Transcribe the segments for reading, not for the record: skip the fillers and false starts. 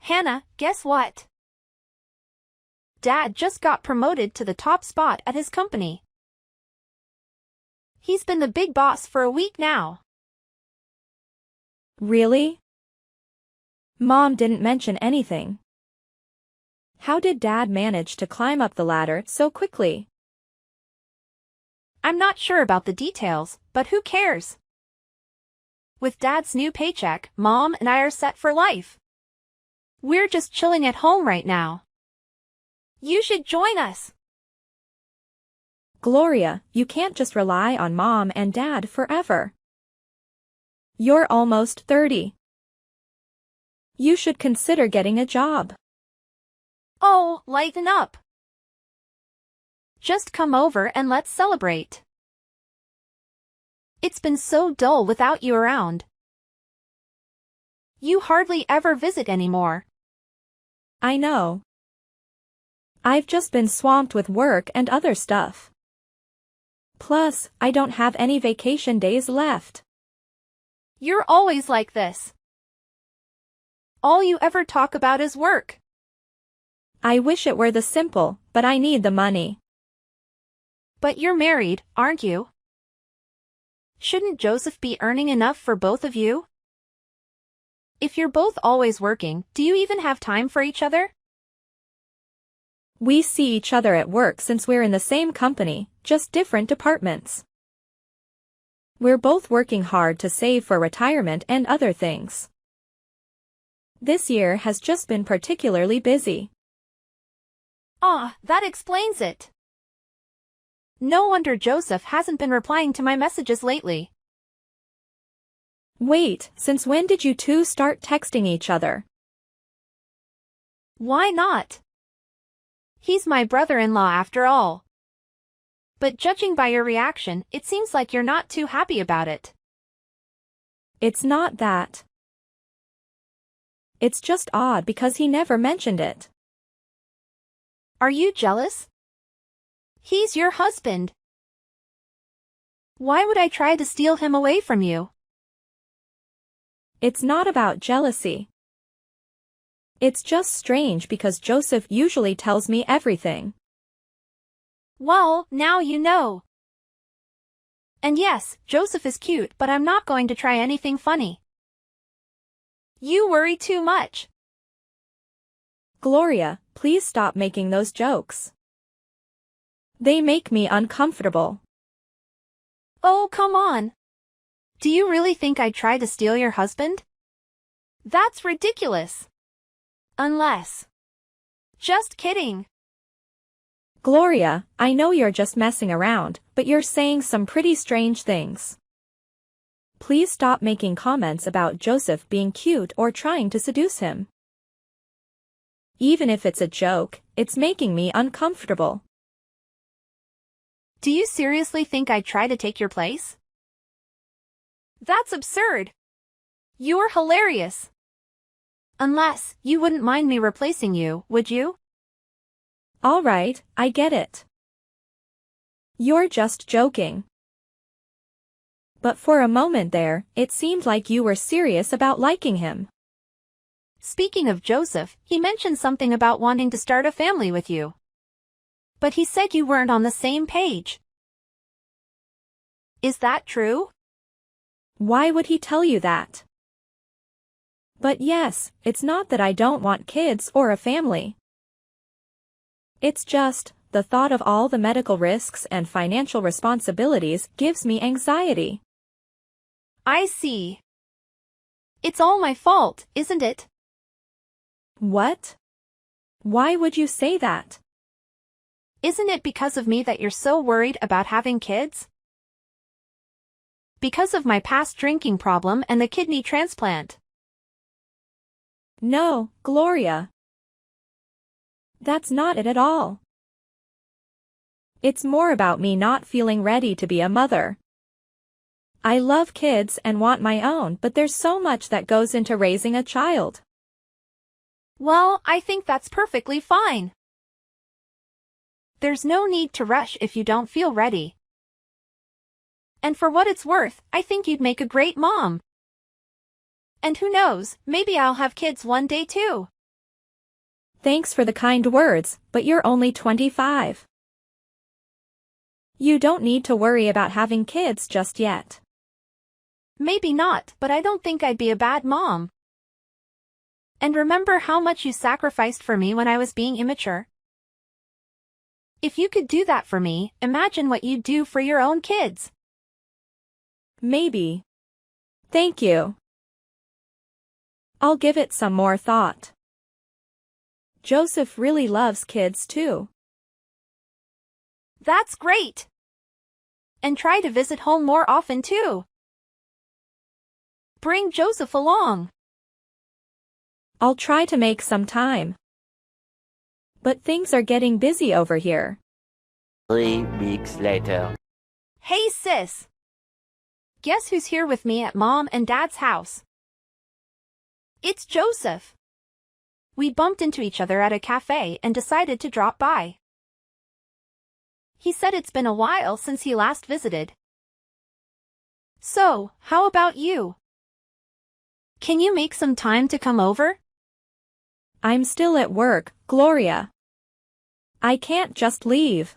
Hannah, guess what? Dad just got promoted to the top spot at his company. He's been the big boss for a week now. Really? Mom didn't mention anything. How did Dad manage to climb up the ladder so quickly? I'm not sure about the details, but who cares? With Dad's new paycheck, Mom and I are set for life. We're just chilling at home right now. You should join us. Gloria, you can't just rely on Mom and Dad forever. You're almost 30. You should consider getting a job. Oh, lighten up. Just come over and let's celebrate. It's been so dull without you around. You hardly ever visit anymore. I know. I've just been swamped with work and other stuff. Plus, I don't have any vacation days left. You're always like this. All you ever talk about is work. I wish it were this simple, but I need the money. But you're married, aren't you? Shouldn't Joseph be earning enough for both of you? If you're both always working, do you even have time for each other? We see each other at work since we're in the same company, just different departments. We're both working hard to save for retirement and other things. This year has just been particularly busy. Ah, that explains it. No wonder Joseph hasn't been replying to my messages lately. Wait, since when did you two start texting each other? Why not? He's my brother-in-law after all. But judging by your reaction, it seems like you're not too happy about it. It's not that. It's just odd because he never mentioned it. Are you jealous? He's your husband. Why would I try to steal him away from you? It's not about jealousy. It's just strange because Joseph usually tells me everything. Well, now you know. And yes, Joseph is cute, but I'm not going to try anything funny. You worry too much. Gloria, please stop making those jokes. They make me uncomfortable. Oh, come on. Do you really think I'd try to steal your husband? That's ridiculous. Unless. Just kidding. Gloria, I know you're just messing around, but you're saying some pretty strange things. Please stop making comments about Joseph being cute or trying to seduce him. Even if it's a joke, it's making me uncomfortable. Do you seriously think I'd try to take your place? That's absurd. You're hilarious. Unless, you wouldn't mind me replacing you, would you? All right, I get it. You're just joking. But for a moment there, it seemed like you were serious about liking him. Speaking of Joseph, he mentioned something about wanting to start a family with you. But he said you weren't on the same page. Is that true? Why would he tell you that? But yes, it's not that I don't want kids or a family. It's just, the thought of all the medical risks and financial responsibilities gives me anxiety. I see. It's all my fault, isn't it? What? Why would you say that? Isn't it because of me that you're so worried about having kids? Because of my past drinking problem and the kidney transplant. No, Gloria. That's not it at all. It's more about me not feeling ready to be a mother. I love kids and want my own, but there's so much that goes into raising a child. Well, I think that's perfectly fine. There's no need to rush if you don't feel ready. And for what it's worth, I think you'd make a great mom. And who knows, maybe I'll have kids one day too. Thanks for the kind words, but you're only 25. You don't need to worry about having kids just yet. Maybe not, but I don't think I'd be a bad mom. And remember how much you sacrificed for me when I was being immature? If you could do that for me, imagine what you'd do for your own kids. Maybe. Thank you. I'll give it some more thought. Joseph really loves kids too. That's great! And try to visit home more often too. Bring Joseph along. I'll try to make some time. But things are getting busy over here. 3 weeks later. Hey sis! Guess who's here with me at Mom and Dad's house? It's Joseph. We bumped into each other at a cafe and decided to drop by. He said it's been a while since he last visited. So, how about you? Can you make some time to come over? I'm still at work, Gloria. I can't just leave.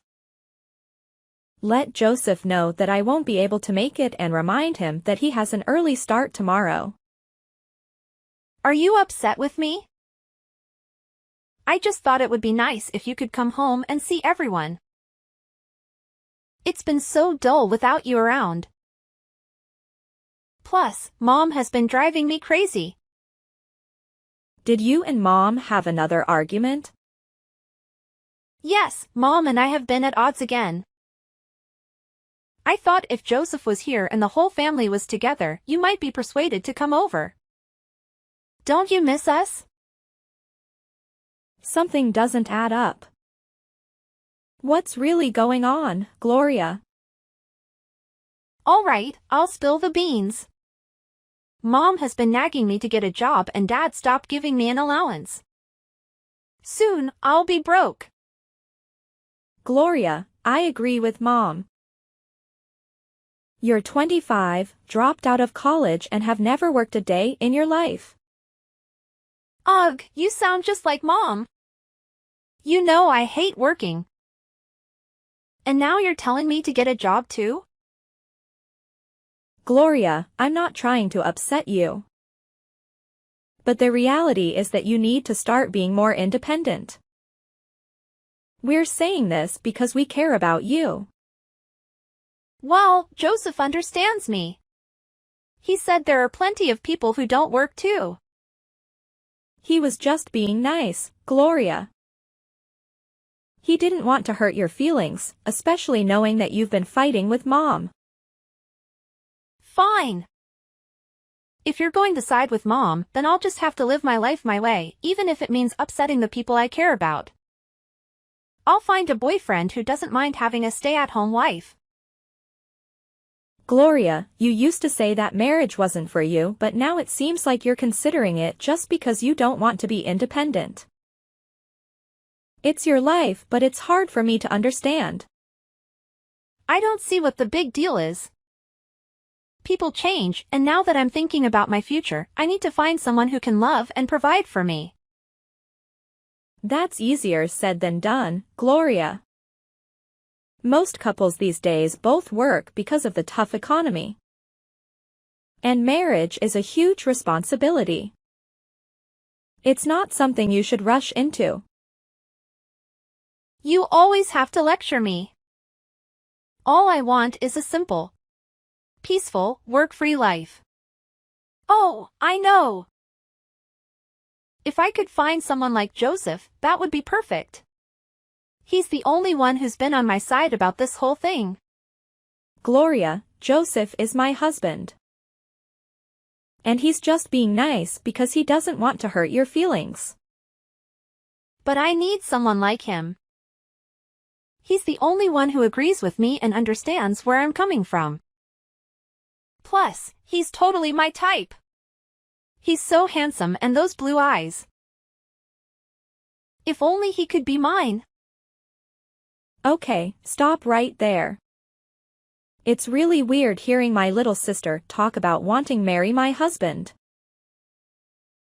Let Joseph know that I won't be able to make it and remind him that he has an early start tomorrow. Are you upset with me? I just thought it would be nice if you could come home and see everyone. It's been so dull without you around. Plus, Mom has been driving me crazy. Did you and Mom have another argument? Yes, Mom and I have been at odds again. I thought if Joseph was here and the whole family was together, you might be persuaded to come over. Don't you miss us? Something doesn't add up. What's really going on, Gloria? All right, I'll spill the beans. Mom has been nagging me to get a job and Dad stopped giving me an allowance. Soon, I'll be broke. Gloria, I agree with Mom. You're 25, dropped out of college and have never worked a day in your life. Ugh, you sound just like Mom. You know I hate working. And now you're telling me to get a job too? Gloria, I'm not trying to upset you. But the reality is that you need to start being more independent. We're saying this because we care about you. Well, Joseph understands me. He said there are plenty of people who don't work too. He was just being nice, Gloria. He didn't want to hurt your feelings, especially knowing that you've been fighting with Mom. Fine. If you're going to side with Mom, then I'll just have to live my life my way, even if it means upsetting the people I care about. I'll find a boyfriend who doesn't mind having a stay-at-home wife. Gloria, you used to say that marriage wasn't for you, but now it seems like you're considering it just because you don't want to be independent. It's your life, but it's hard for me to understand. I don't see what the big deal is. People change, and now that I'm thinking about my future, I need to find someone who can love and provide for me. That's easier said than done, Gloria. Most couples these days both work because of the tough economy. And marriage is a huge responsibility. It's not something you should rush into. You always have to lecture me. All I want is a simple, peaceful, work-free life. Oh, I know. If I could find someone like Joseph, that would be perfect. He's the only one who's been on my side about this whole thing. Gloria, Joseph is my husband. And he's just being nice because he doesn't want to hurt your feelings. But I need someone like him. He's the only one who agrees with me and understands where I'm coming from. Plus, he's totally my type. He's so handsome and those blue eyes. If only he could be mine. Okay, stop right there. It's really weird hearing my little sister talk about wanting to marry my husband.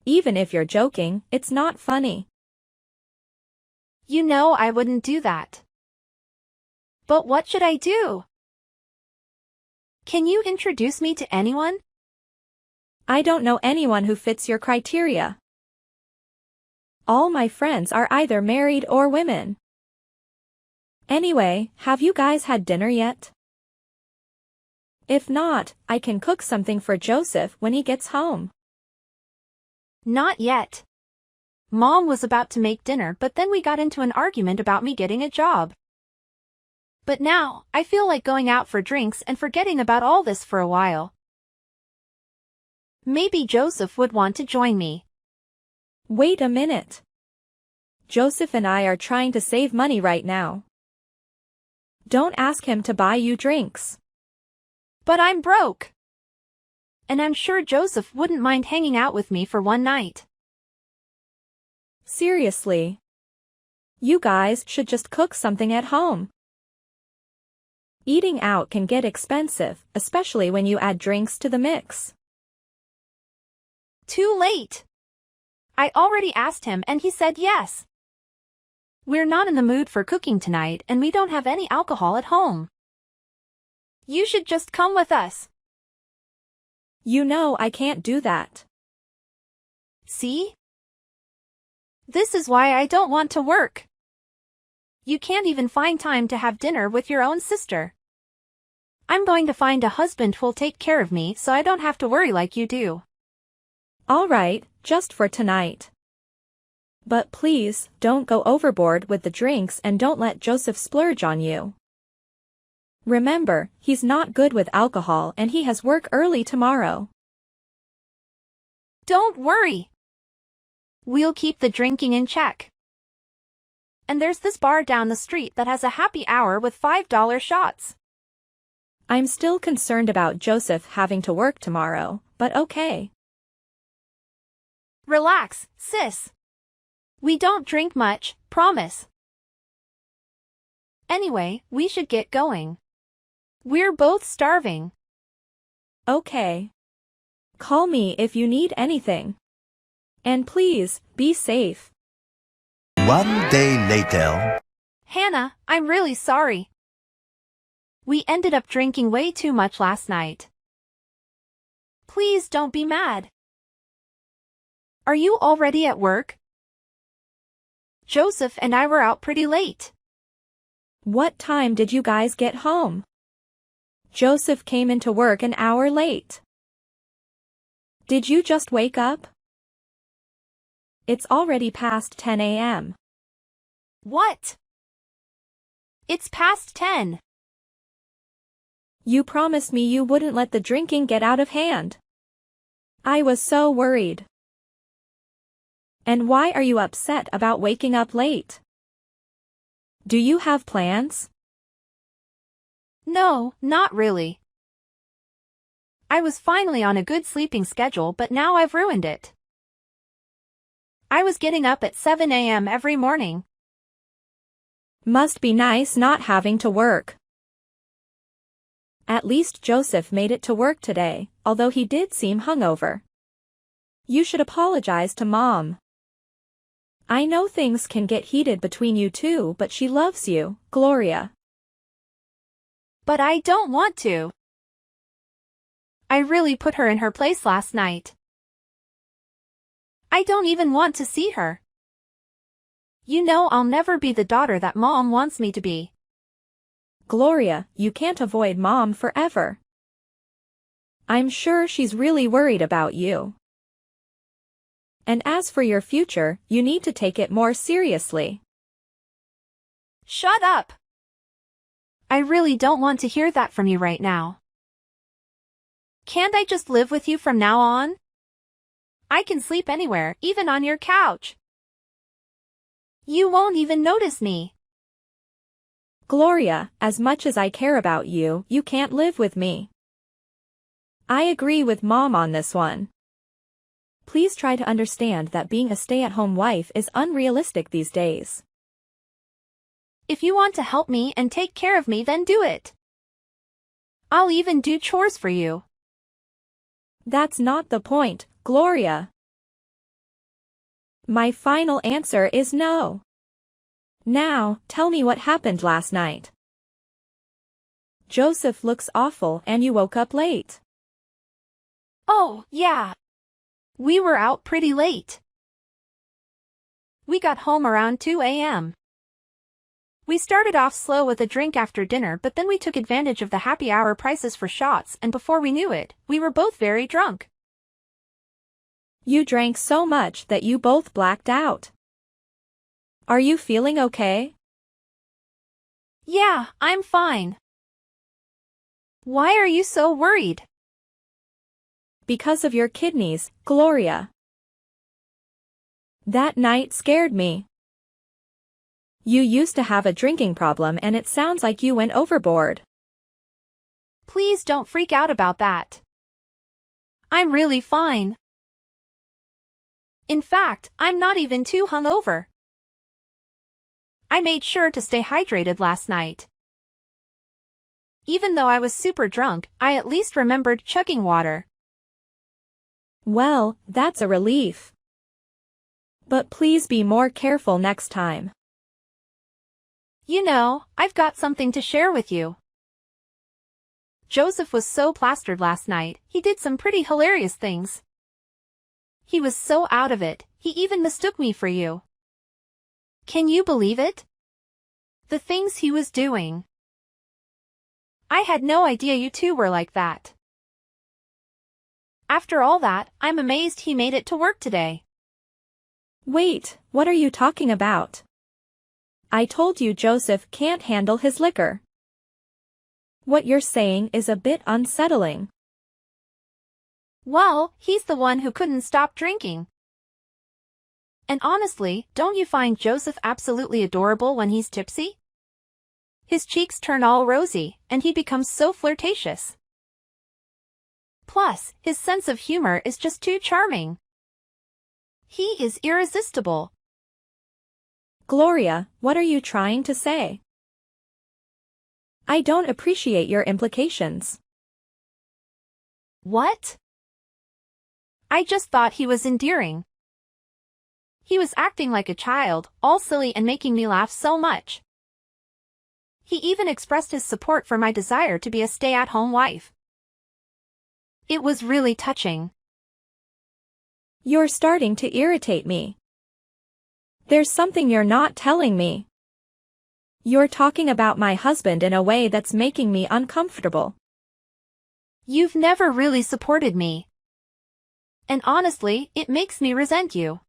Even if you're joking, it's not funny. You know I wouldn't do that. But what should I do? Can you introduce me to anyone? I don't know anyone who fits your criteria. All my friends are either married or women. Anyway, have you guys had dinner yet? If not, I can cook something for Joseph when he gets home. Not yet. Mom was about to make dinner, but then we got into an argument about me getting a job. But now, I feel like going out for drinks and forgetting about all this for a while. Maybe Joseph would want to join me. Wait a minute. Joseph and I are trying to save money right now. Don't ask him to buy you drinks. But I'm broke. And I'm sure Joseph wouldn't mind hanging out with me for one night. Seriously. You guys should just cook something at home. Eating out can get expensive, especially when you add drinks to the mix. Too late. I already asked him and he said yes. We're not in the mood for cooking tonight and we don't have any alcohol at home. You should just come with us. You know I can't do that. See? This is why I don't want to work. You can't even find time to have dinner with your own sister. I'm going to find a husband who'll take care of me so I don't have to worry like you do. All right, just for tonight. But please, don't go overboard with the drinks and don't let Joseph splurge on you. Remember, he's not good with alcohol and he has work early tomorrow. Don't worry. We'll keep the drinking in check. And there's this bar down the street that has a happy hour with $5 shots. I'm still concerned about Joseph having to work tomorrow, but okay. Relax, sis. We don't drink much, promise. Anyway, we should get going. We're both starving. Okay. Call me if you need anything. And please, be safe. One day later. Hannah, I'm really sorry. We ended up drinking way too much last night. Please don't be mad. Are you already at work? Joseph and I were out pretty late. What time did you guys get home? Joseph came into work an hour late. Did you just wake up? It's already past 10 a.m. What? It's past 10. You promised me you wouldn't let the drinking get out of hand. I was so worried. And why are you upset about waking up late? Do you have plans? No, not really. I was finally on a good sleeping schedule, but now I've ruined it. I was getting up at 7 a.m. every morning. Must be nice not having to work. At least Joseph made it to work today, although he did seem hungover. You should apologize to Mom. I know things can get heated between you two, but she loves you, Gloria. But I don't want to. I really put her in her place last night. I don't even want to see her. You know I'll never be the daughter that Mom wants me to be. Gloria, you can't avoid Mom forever. I'm sure she's really worried about you. And as for your future, you need to take it more seriously. Shut up! I really don't want to hear that from you right now. Can't I just live with you from now on? I can sleep anywhere, even on your couch. You won't even notice me. Gloria, as much as I care about you, you can't live with me. I agree with Mom on this one. Please try to understand that being a stay-at-home wife is unrealistic these days. If you want to help me and take care of me, then do it. I'll even do chores for you. That's not the point, Gloria. My final answer is no. Now, tell me what happened last night. Joseph looks awful and you woke up late. Oh, yeah. We were out pretty late. We got home around 2 a.m. We started off slow with a drink after dinner, but then we took advantage of the happy hour prices for shots, and before we knew it, we were both very drunk. You drank so much that you both blacked out. Are you feeling okay? Yeah, I'm fine. Why are you so worried? Because of your kidneys, Gloria. That night scared me. You used to have a drinking problem and it sounds like you went overboard. Please don't freak out about that. I'm really fine. In fact, I'm not even too hungover. I made sure to stay hydrated last night. Even though I was super drunk, I at least remembered chugging water. Well, that's a relief. But please be more careful next time. You know, I've got something to share with you. Joseph was so plastered last night, he did some pretty hilarious things. He was so out of it, he even mistook me for you. Can you believe it? The things he was doing. I had no idea you two were like that. After all that, I'm amazed he made it to work today. Wait, what are you talking about? I told you Joseph can't handle his liquor. What you're saying is a bit unsettling. Well, he's the one who couldn't stop drinking. And honestly, don't you find Joseph absolutely adorable when he's tipsy? His cheeks turn all rosy, and he becomes so flirtatious. Plus, his sense of humor is just too charming. He is irresistible. Gloria, what are you trying to say? I don't appreciate your implications. What? I just thought he was endearing. He was acting like a child, all silly and making me laugh so much. He even expressed his support for my desire to be a stay-at-home wife. It was really touching. You're starting to irritate me. There's something you're not telling me. You're talking about my husband in a way that's making me uncomfortable. You've never really supported me. And honestly, it makes me resent you.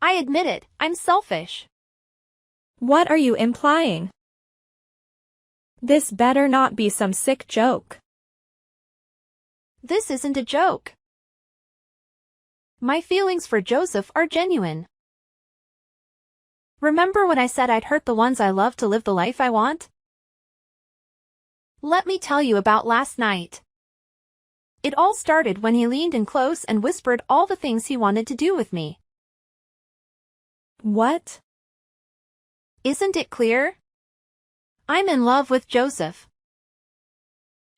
I admit it, I'm selfish. What are you implying? This better not be some sick joke. This isn't a joke. My feelings for Joseph are genuine. Remember when I said I'd hurt the ones I love to live the life I want? Let me tell you about last night. It all started when he leaned in close and whispered all the things he wanted to do with me. What? Isn't it clear? I'm in love with Joseph.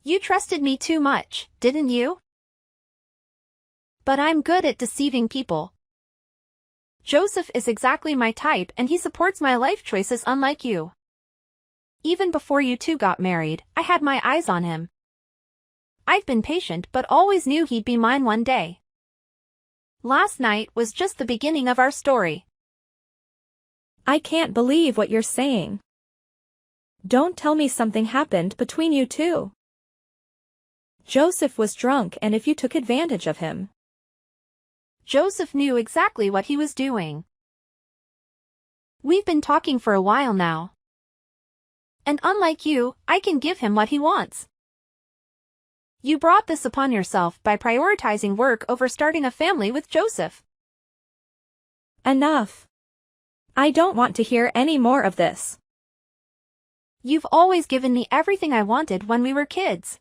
You trusted me too much, didn't you? But I'm good at deceiving people. Joseph is exactly my type and he supports my life choices unlike you. Even before you two got married, I had my eyes on him. I've been patient but always knew he'd be mine one day. Last night was just the beginning of our story. I can't believe what you're saying. Don't tell me something happened between you two. Joseph was drunk and if you took advantage of him. Joseph knew exactly what he was doing. We've been talking for a while now. And unlike you, I can give him what he wants. You brought this upon yourself by prioritizing work over starting a family with Joseph. Enough. I don't want to hear any more of this. You've always given me everything I wanted when we were kids.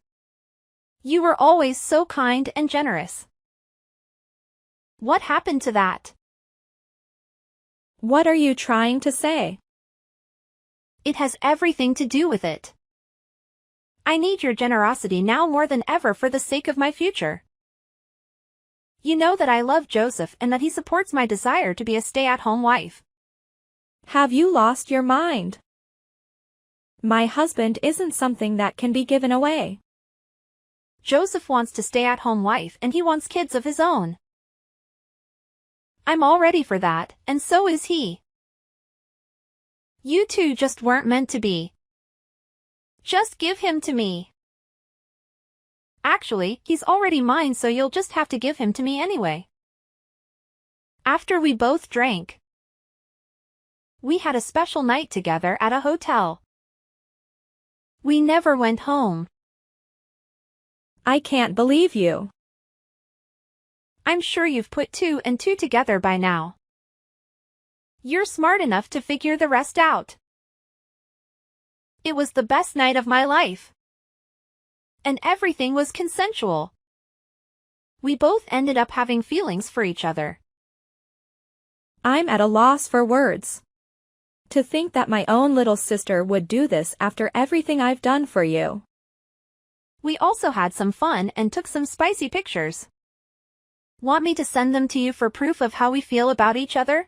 You were always so kind and generous. What happened to that? What are you trying to say? It has everything to do with it. I need your generosity now more than ever for the sake of my future. You know that I love Joseph and that he supports my desire to be a stay-at-home wife. Have you lost your mind? My husband isn't something that can be given away. Joseph wants to stay-at-home wife and he wants kids of his own. I'm all ready for that, and so is he. You two just weren't meant to be. Just give him to me. Actually, he's already mine, so you'll just have to give him to me anyway. After we both drank, we had a special night together at a hotel. We never went home. I can't believe you. I'm sure you've put 2 and 2 together by now. You're smart enough to figure the rest out. It was the best night of my life. And everything was consensual. We both ended up having feelings for each other. I'm at a loss for words. To think that my own little sister would do this after everything I've done for you. We also had some fun and took some spicy pictures. Want me to send them to you for proof of how we feel about each other?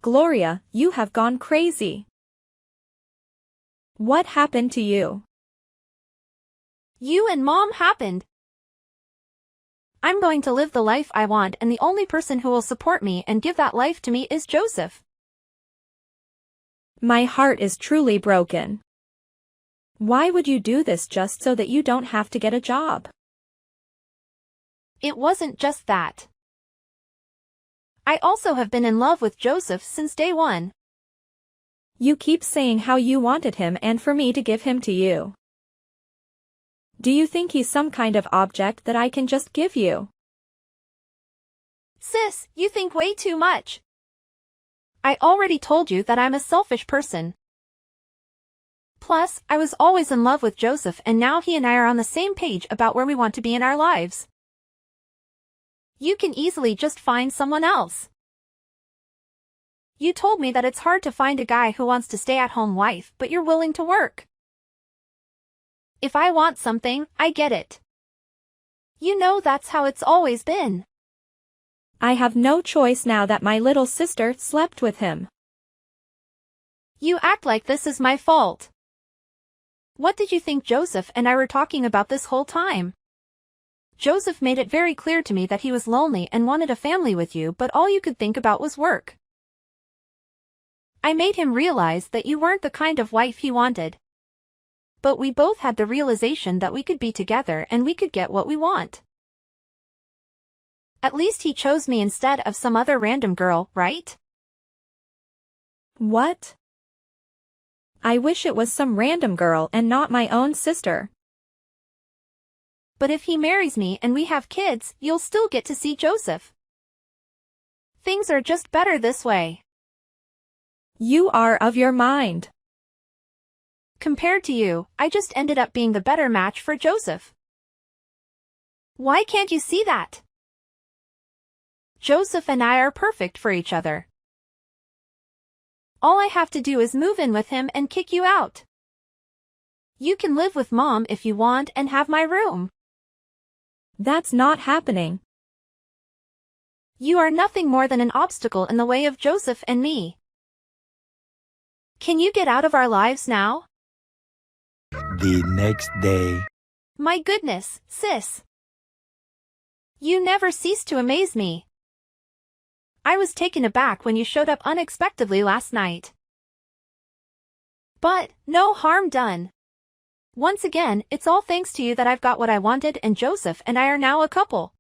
Gloria, you have gone crazy. What happened to you? You and Mom happened. I'm going to live the life I want, and the only person who will support me and give that life to me is Joseph. My heart is truly broken. Why would you do this just so that you don't have to get a job? It wasn't just that. I also have been in love with Joseph since day one. You keep saying how you wanted him and for me to give him to you. Do you think he's some kind of object that I can just give you? Sis, you think way too much. I already told you that I'm a selfish person. Plus, I was always in love with Joseph, and now he and I are on the same page about where we want to be in our lives. You can easily just find someone else. You told me that it's hard to find a guy who wants to stay-at-home wife, but you're willing to work. If I want something, I get it. You know that's how it's always been. I have no choice now that my little sister slept with him. You act like this is my fault. What did you think Joseph and I were talking about this whole time? Joseph made it very clear to me that he was lonely and wanted a family with you, but all you could think about was work. I made him realize that you weren't the kind of wife he wanted. But we both had the realization that we could be together and we could get what we want. At least he chose me instead of some other random girl, right? What? I wish it was some random girl and not my own sister. But if he marries me and we have kids, you'll still get to see Joseph. Things are just better this way. You are of your mind. Compared to you, I just ended up being the better match for Joseph. Why can't you see that? Joseph and I are perfect for each other. All I have to do is move in with him and kick you out. You can live with Mom if you want and have my room. That's not happening. You are nothing more than an obstacle in the way of Joseph and me. Can you get out of our lives now? The next day. My goodness, sis. You never cease to amaze me. I was taken aback when you showed up unexpectedly last night. But, no harm done. Once again, it's all thanks to you that I've got what I wanted, and Joseph and I are now a couple.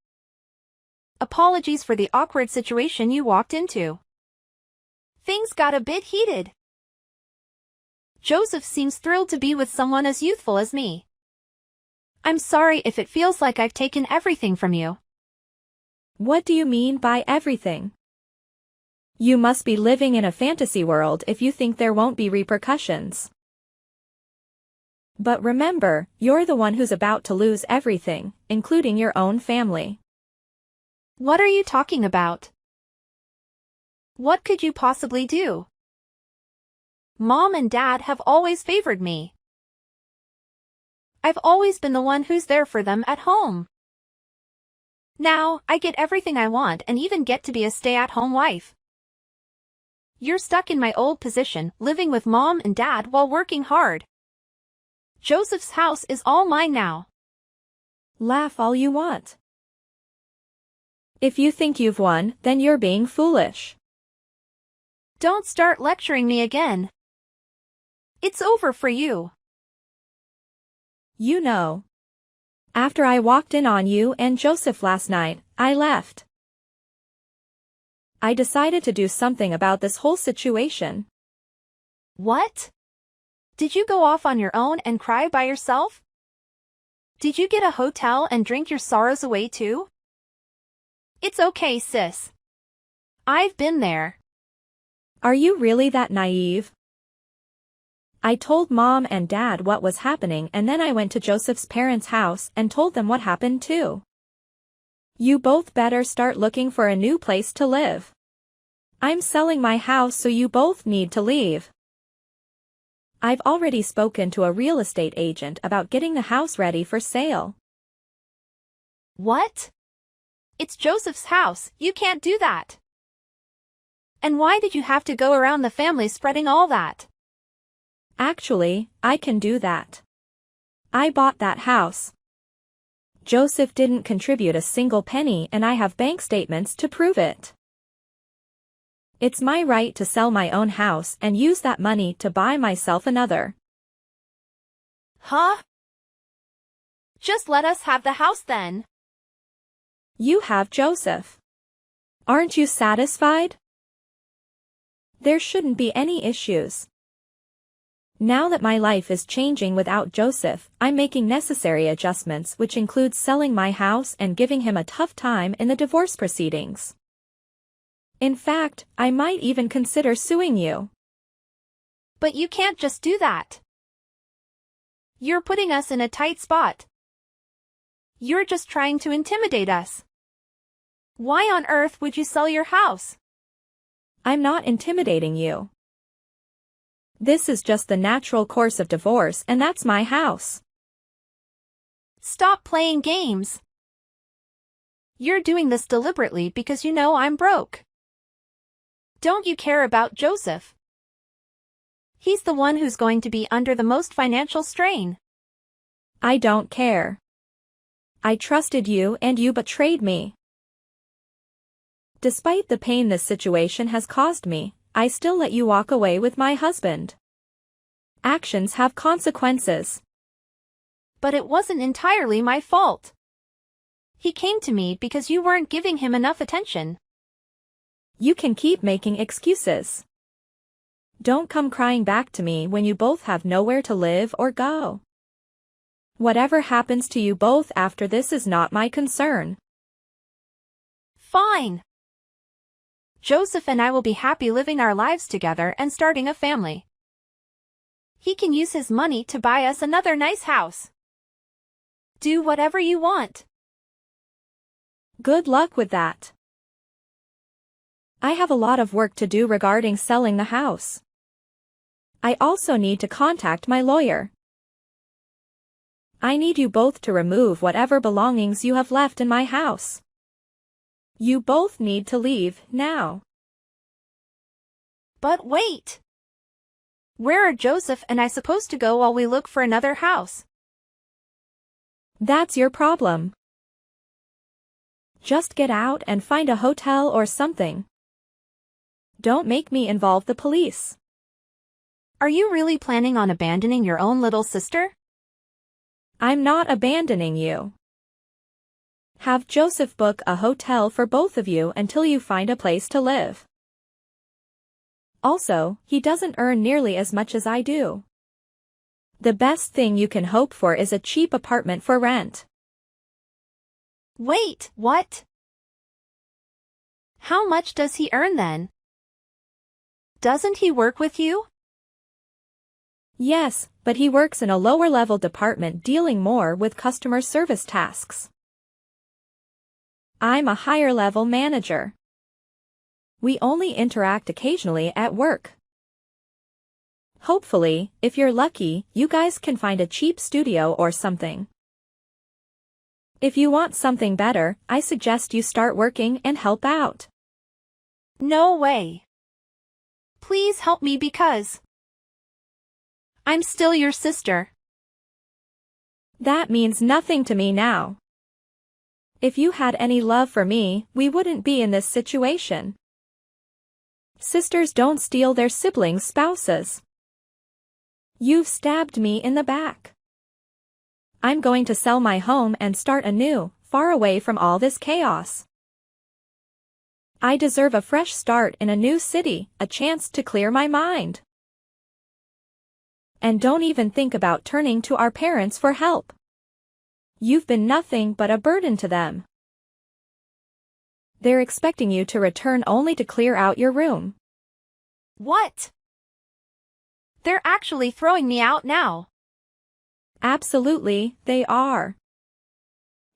Apologies for the awkward situation you walked into. Things got a bit heated. Joseph seems thrilled to be with someone as youthful as me. I'm sorry if it feels like I've taken everything from you. What do you mean by everything? You must be living in a fantasy world if you think there won't be repercussions. But remember, you're the one who's about to lose everything, including your own family. What are you talking about? What could you possibly do? Mom and Dad have always favored me. I've always been the one who's there for them at home. Now, I get everything I want and even get to be a stay-at-home wife. You're stuck in my old position, living with mom and dad while working hard. Joseph's house is all mine now. Laugh all you want. If you think you've won, then you're being foolish. Don't start lecturing me again. It's over for you. You know. After I walked in on you and Joseph last night, I left. I decided to do something about this whole situation. What? Did you go off on your own and cry by yourself? Did you get a hotel and drink your sorrows away too? It's okay, sis. I've been there. Are you really that naive? I told mom and dad what was happening and then I went to Joseph's parents' house and told them what happened too. You both better start looking for a new place to live. I'm selling my house so you both need to leave. I've already spoken to a real estate agent about getting the house ready for sale. What? It's Joseph's house, you can't do that. And why did you have to go around the family spreading all that? Actually, I can do that. I bought that house. Joseph didn't contribute a single penny and I have bank statements to prove it. It's my right to sell my own house and use that money to buy myself another. Huh? Just let us have the house then. You have Joseph. Aren't you satisfied? There shouldn't be any issues. Now that my life is changing without Joseph, I'm making necessary adjustments which includes selling my house and giving him a tough time in the divorce proceedings. In fact, I might even consider suing you. But you can't just do that. You're putting us in a tight spot. You're just trying to intimidate us. Why on earth would you sell your house? I'm not intimidating you. This is just the natural course of divorce and that's my house. Stop playing games. You're doing this deliberately because you know I'm broke. Don't you care about Joseph? He's the one who's going to be under the most financial strain. I don't care. I trusted you and you betrayed me. Despite the pain this situation has caused me, I still let you walk away with my husband. Actions have consequences. But it wasn't entirely my fault. He came to me because you weren't giving him enough attention. You can keep making excuses. Don't come crying back to me when you both have nowhere to live or go. Whatever happens to you both after this is not my concern. Fine. Joseph and I will be happy living our lives together and starting a family. He can use his money to buy us another nice house. Do whatever you want. Good luck with that. I have a lot of work to do regarding selling the house. I also need to contact my lawyer. I need you both to remove whatever belongings you have left in my house. You both need to leave now. But wait! Where are Joseph and I supposed to go while we look for another house? That's your problem. Just get out and find a hotel or something. Don't make me involve the police. Are you really planning on abandoning your own little sister? I'm not abandoning you. Have Joseph book a hotel for both of you until you find a place to live. Also, he doesn't earn nearly as much as I do. The best thing you can hope for is a cheap apartment for rent. Wait, what? How much does he earn then? Doesn't he work with you? Yes, but he works in a lower-level department dealing more with customer service tasks. I'm a higher-level manager. We only interact occasionally at work. Hopefully, if you're lucky, you guys can find a cheap studio or something. If you want something better, I suggest you start working and help out. No way. Please help me because I'm still your sister. That means nothing to me now. If you had any love for me, we wouldn't be in this situation. Sisters don't steal their siblings' spouses. You've stabbed me in the back. I'm going to sell my home and start anew, far away from all this chaos. I deserve a fresh start in a new city, a chance to clear my mind. And don't even think about turning to our parents for help. You've been nothing but a burden to them. They're expecting you to return only to clear out your room. What? They're actually throwing me out now. Absolutely, they are.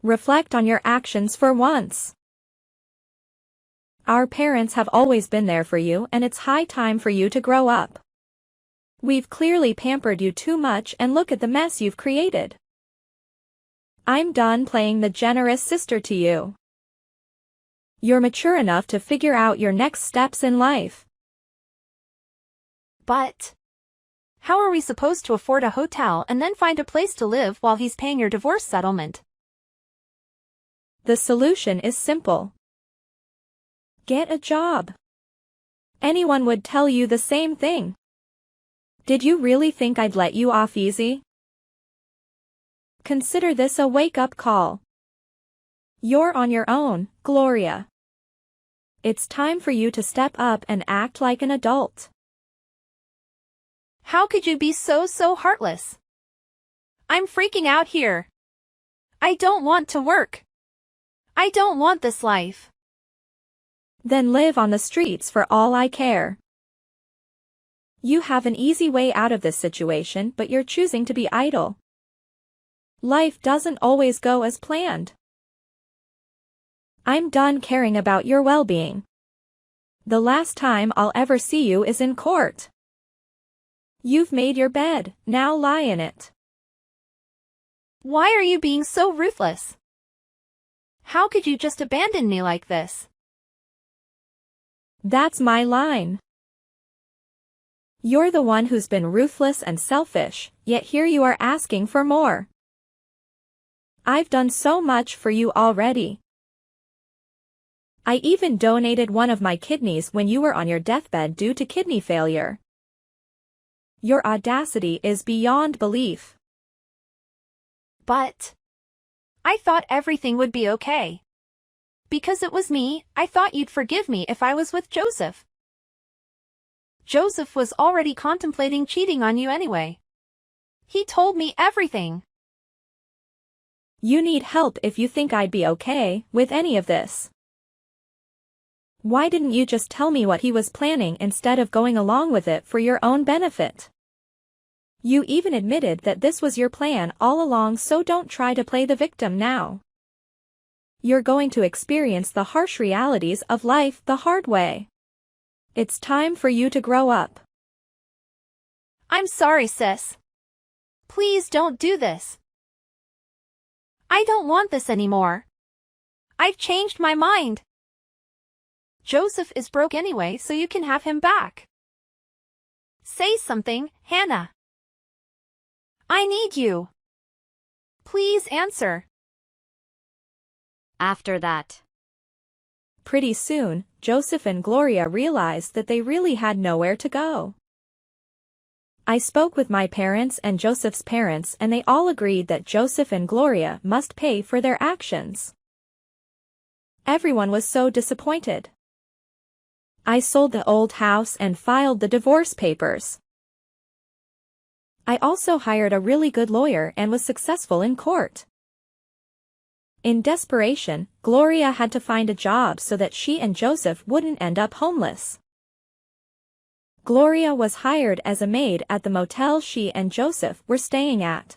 Reflect on your actions for once. Our parents have always been there for you, and it's high time for you to grow up. We've clearly pampered you too much, and look at the mess you've created. I'm done playing the generous sister to you. You're mature enough to figure out your next steps in life. But how are we supposed to afford a hotel and then find a place to live while he's paying your divorce settlement? The solution is simple. Get a job. Anyone would tell you the same thing. Did you really think I'd let you off easy? Consider this a wake-up call. You're on your own, Gloria. It's time for you to step up and act like an adult. How could you be so heartless? I'm freaking out here. I don't want to work. I don't want this life. Then live on the streets for all I care. You have an easy way out of this situation, but you're choosing to be idle. Life doesn't always go as planned. I'm done caring about your well-being. The last time I'll ever see you is in court. You've made your bed, now lie in it. Why are you being so ruthless? How could you just abandon me like this? That's my line. You're the one who's been ruthless and selfish, yet here you are asking for more. I've done so much for you already. I even donated one of my kidneys when you were on your deathbed due to kidney failure. Your audacity is beyond belief. But I thought everything would be okay. Because it was me, I thought you'd forgive me if I was with Joseph. Joseph was already contemplating cheating on you anyway. He told me everything. You need help if you think I'd be okay with any of this. Why didn't you just tell me what he was planning instead of going along with it for your own benefit? You even admitted that this was your plan all along, so don't try to play the victim now. You're going to experience the harsh realities of life the hard way. It's time for you to grow up. I'm sorry, sis. Please don't do this. I don't want this anymore. I've changed my mind. Joseph is broke anyway, so you can have him back. Say something, Hannah. I need you. Please answer. After that, Pretty soon, Joseph and Gloria realized that they really had nowhere to go. I spoke with my parents and Joseph's parents, and they all agreed that Joseph and Gloria must pay for their actions. Everyone was so disappointed. I sold the old house and filed the divorce papers. I also hired a really good lawyer and was successful in court. In desperation, Gloria had to find a job so that she and Joseph wouldn't end up homeless. Gloria was hired as a maid at the motel she and Joseph were staying at.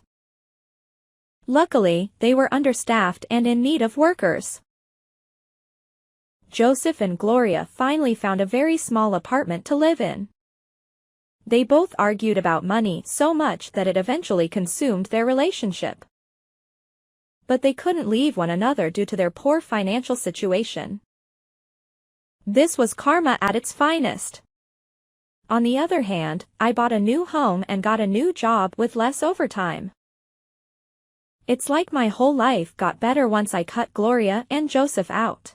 Luckily, they were understaffed and in need of workers. Joseph and Gloria finally found a very small apartment to live in. They both argued about money so much that it eventually consumed their relationship. But they couldn't leave one another due to their poor financial situation. This was karma at its finest. On the other hand, I bought a new home and got a new job with less overtime. It's like my whole life got better once I cut Gloria and Joseph out.